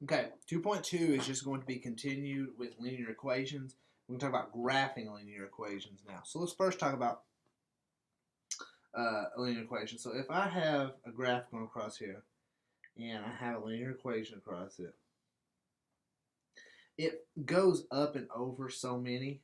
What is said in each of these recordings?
Okay, 2.2 is just going to be continued with linear equations. We're going to talk about graphing linear equations now. So let's first talk about a linear equation. So if I have a graph going across here, and I have a linear equation across it, it goes up and over so many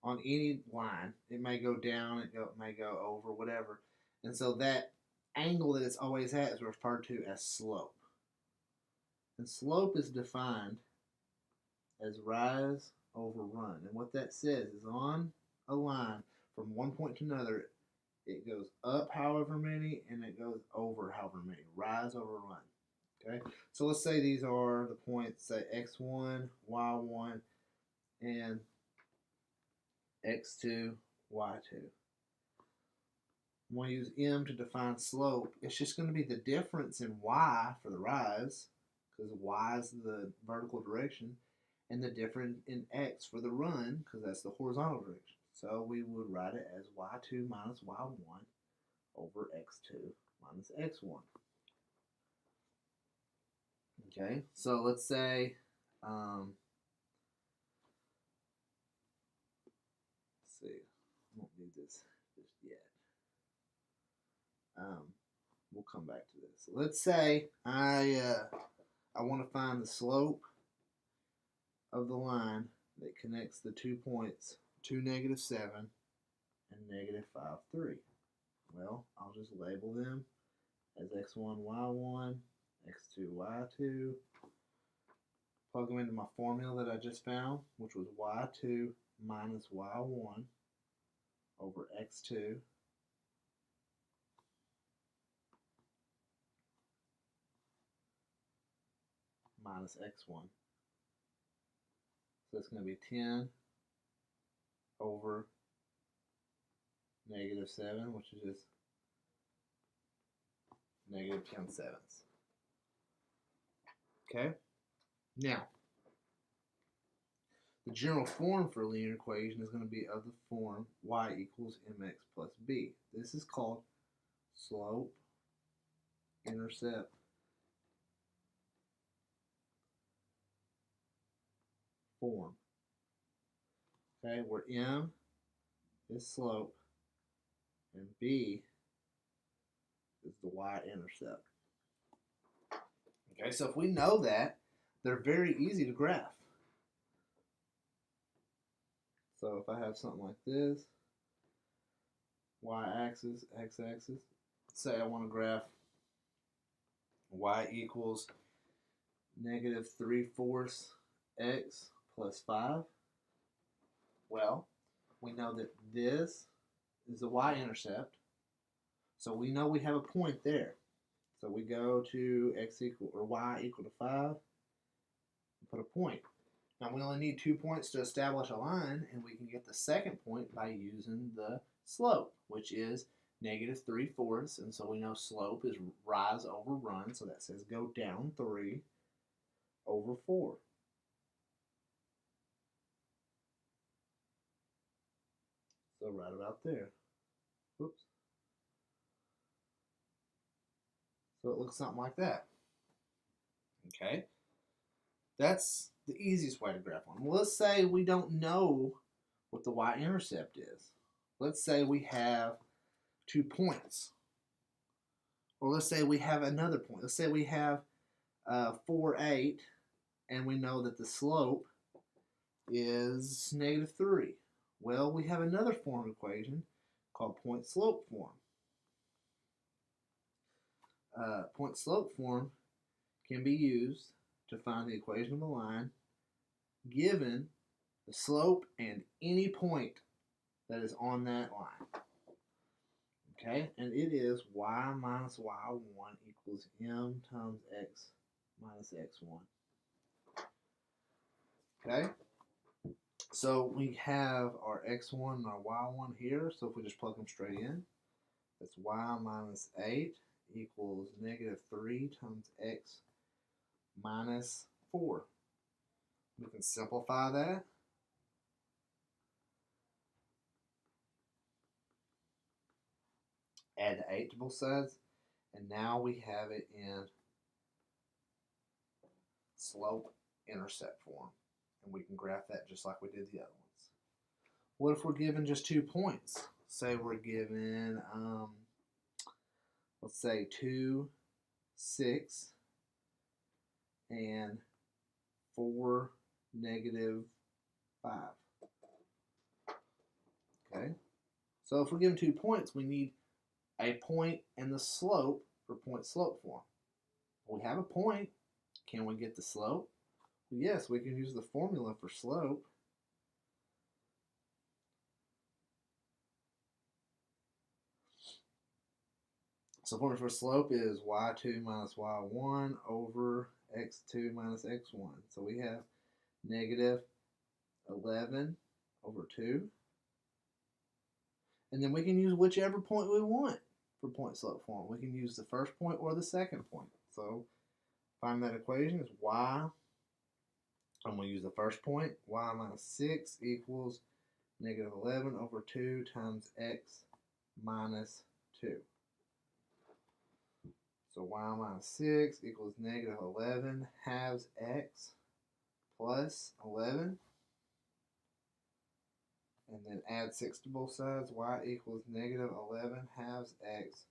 on any line. It may go down, it may go over, whatever. And so that angle that it's always at is referred to as slope. And slope is defined as rise over run. And what that says is on a line from one point to another, it goes up however many and it goes over however many. Rise over run. Okay? So let's say these are the points, say x1, y1, and x2, y2. I'm going to use m to define slope. It's just going to be the difference in y for the rise, because y is the vertical direction, and the difference in x for the run, because that's the horizontal direction. So we would write it as y2 minus y1 over x2 minus x1. Okay, so let's say, let's see, I won't need this just yet. We'll come back to this. So let's say I want to find the slope of the line that connects the 2 points, 2, -7, and -5, 3. Well, I'll just label them as x1, y1, x2, y2. Plug them into my formula that I just found, which was y2 minus y1 over x2 minus x1. So it's going to be 10 over -7, which is just -10/7. Okay? Now, the general form for a linear equation is going to be of the form y equals mx plus b. This is called slope intercept form. Okay, where m is slope and b is the y-intercept. Okay, so if we know that, they're very easy to graph. So if I have something like this, y-axis, x-axis, say I want to graph y equals -3/4 x plus 5. Well, we know that this is the y-intercept, so we know we have a point there. So we go to x equal or y equal to 5 and put a point. Now we only need 2 points to establish a line, and we can get the second point by using the slope, which is -3/4, and so we know slope is rise over run, so that says go down 3 over 4. So right about there. Oops. So it looks something like that. Okay. That's the easiest way to graph one. Well, let's say we don't know what the y-intercept is. Let's say we have 2 points. Or let's say we have another point. Let's say we have 4, 8, and we know that the slope is -3. Well, we have another form equation called point-slope form. Point-slope form can be used to find the equation of a line given the slope and any point that is on that line. Okay, and it is y minus y1 equals m times x minus x1. Okay, so we have our x1 and our y1 here, so if we just plug them straight in, that's y minus 8 equals -3 times x minus 4. We can simplify that. Add the 8 to both sides, and now we have it in slope-intercept form. And we can graph that just like we did the other ones. What if we're given just 2 points? Say we're given, let's say 2, 6, and 4, -5. Okay, so if we're given 2 points, we need a point and the slope for point-slope form. We have a point. Can we get the slope? Yes, we can use the formula for slope. So formula for slope is y2 minus y1 over x2 minus x1. So we have -11 over 2. And then we can use whichever point we want for point-slope form. We can use the first point or the second point. So find that equation is y. I'm going to use the first point. Y minus 6 equals -11 over 2 times x minus 2. So y minus 6 equals -11 halves x plus 11. And then add 6 to both sides. Y equals -11 halves x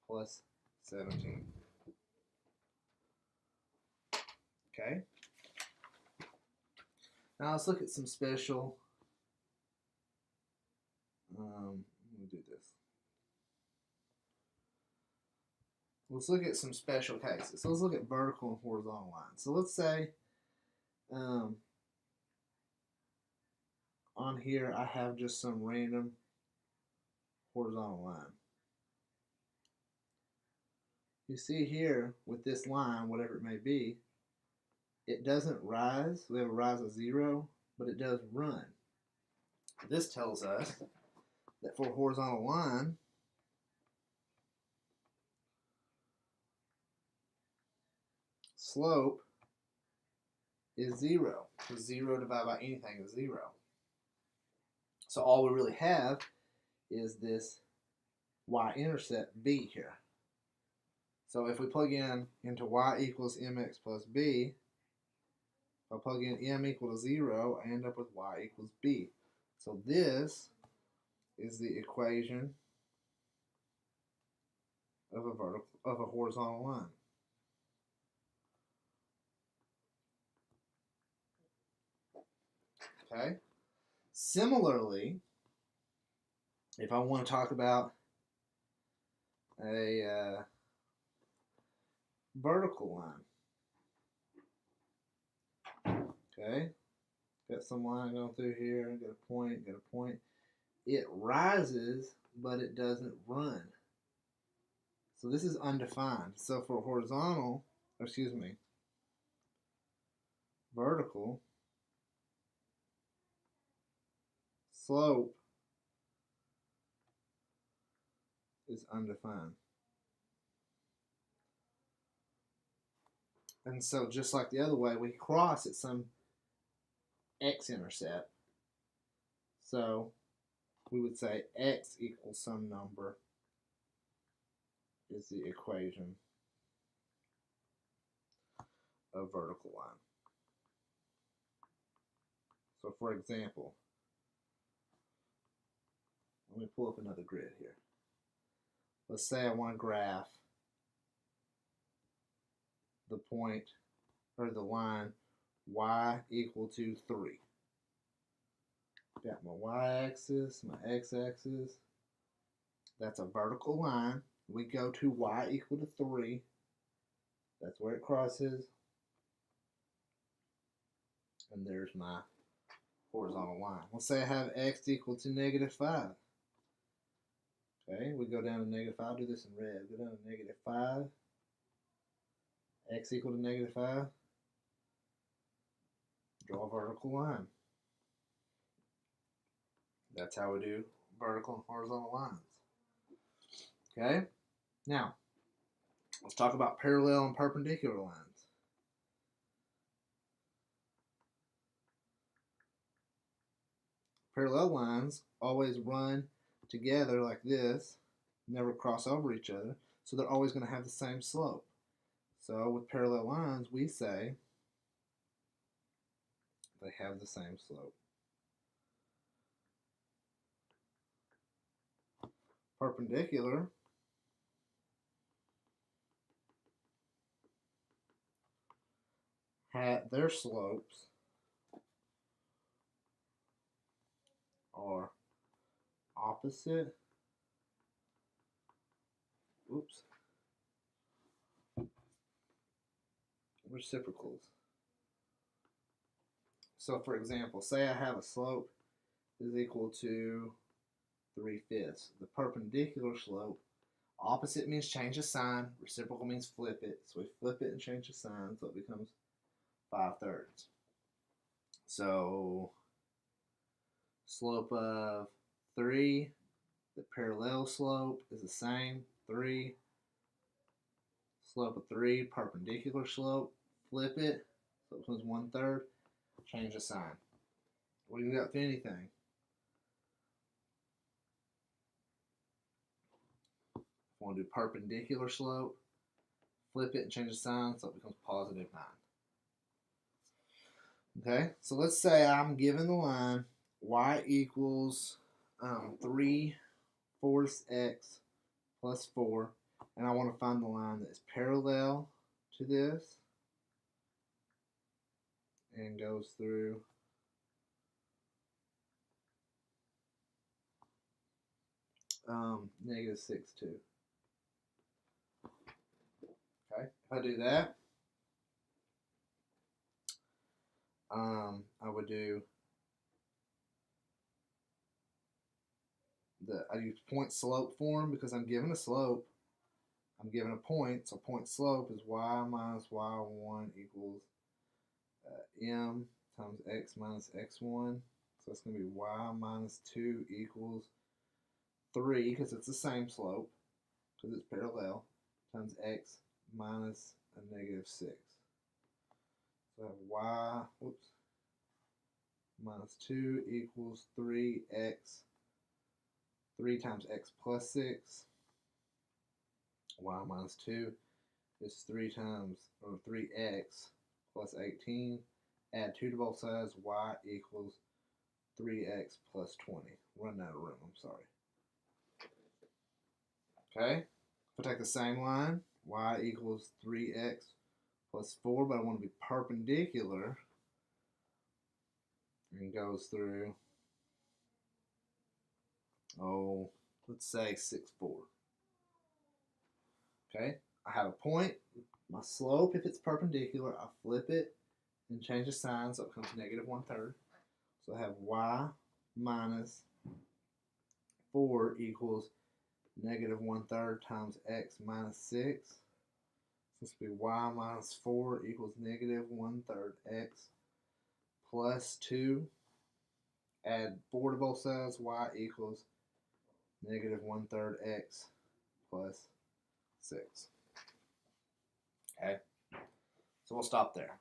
plus 17. Okay. Now let's look at some special. Let me do this. Let's look at some special cases. So let's look at vertical and horizontal lines. So let's say on here I have just some random horizontal line. You see here with this line, whatever it may be, it doesn't rise. We have a rise of 0, but it does run. This tells us that for a horizontal line, slope is 0. 0 divided by anything is 0. So all we really have is this y-intercept b here. So if we plug in into y equals mx plus b, if I plug in m equal to 0, I end up with y equals b. So this is the equation of a horizontal line. Okay. Similarly, if I want to talk about a vertical line, okay, got some line going through here, got a point. It rises, but it doesn't run. So this is undefined. So for horizontal, vertical, slope is undefined. And so just like the other way, we cross at some x-intercept. So we would say x equals some number is the equation of vertical line. So for example, let me pull up another grid here. Let's say I want to graph the point or the line y equal to 3. Got my y-axis, my x-axis. That's a vertical line. We go to y equal to 3. That's where it crosses. And there's my horizontal line. Let's say I have x equal to -5. Okay, we go down to -5. Do this in red. Go down to -5. X equal to -5. Draw a vertical line. That's how we do vertical and horizontal lines. Okay, now let's talk about parallel and perpendicular lines. Parallel lines always run together like this, never cross over each other, so they're always going to have the same slope. So with parallel lines, we say They have the same slope. Perpendicular had their slopes are opposite. Oops. Reciprocals. So for example, say I have a slope is equal to 3/5. The perpendicular slope, opposite means change the sign, reciprocal means flip it. So we flip it and change the sign, so it becomes 5/3. So slope of 3, the parallel slope is the same, 3. Slope of 3, perpendicular slope, flip it, so it becomes 1/3, change the sign. We can do that with anything. If we want to do perpendicular slope, flip it and change the sign, so it becomes +9. Okay, so let's say I'm given the line y equals 3/4 x plus 4, and I want to find the line that's parallel to this and goes through -6, 2. Okay, if I do that, I would do I use point slope form because I'm given a slope. I'm given a point, so point slope is y minus y1 equals m times x minus x1. So it's going to be y minus 2 equals 3, because it's the same slope, because it's parallel, times x minus a -6. So I have y, minus 2 equals 3x, 3 times x plus 6. Y minus 2 is 3x plus 18. Add 2 to both sides, y equals 3x plus 20. Run out of room, I'm sorry. Okay, if I take the same line, y equals 3x plus 4, but I want to be perpendicular, and goes through, let's say 6/4. Okay, I have a point. My slope, if it's perpendicular, I flip it and change the sign so it becomes -1/3. So I have y minus 4 equals -1/3 times x minus 6. So this will be y minus 4 equals -1/3 x plus 2. Add 4 to both sides, y equals -1/3 x plus 6. Okay, so we'll stop there.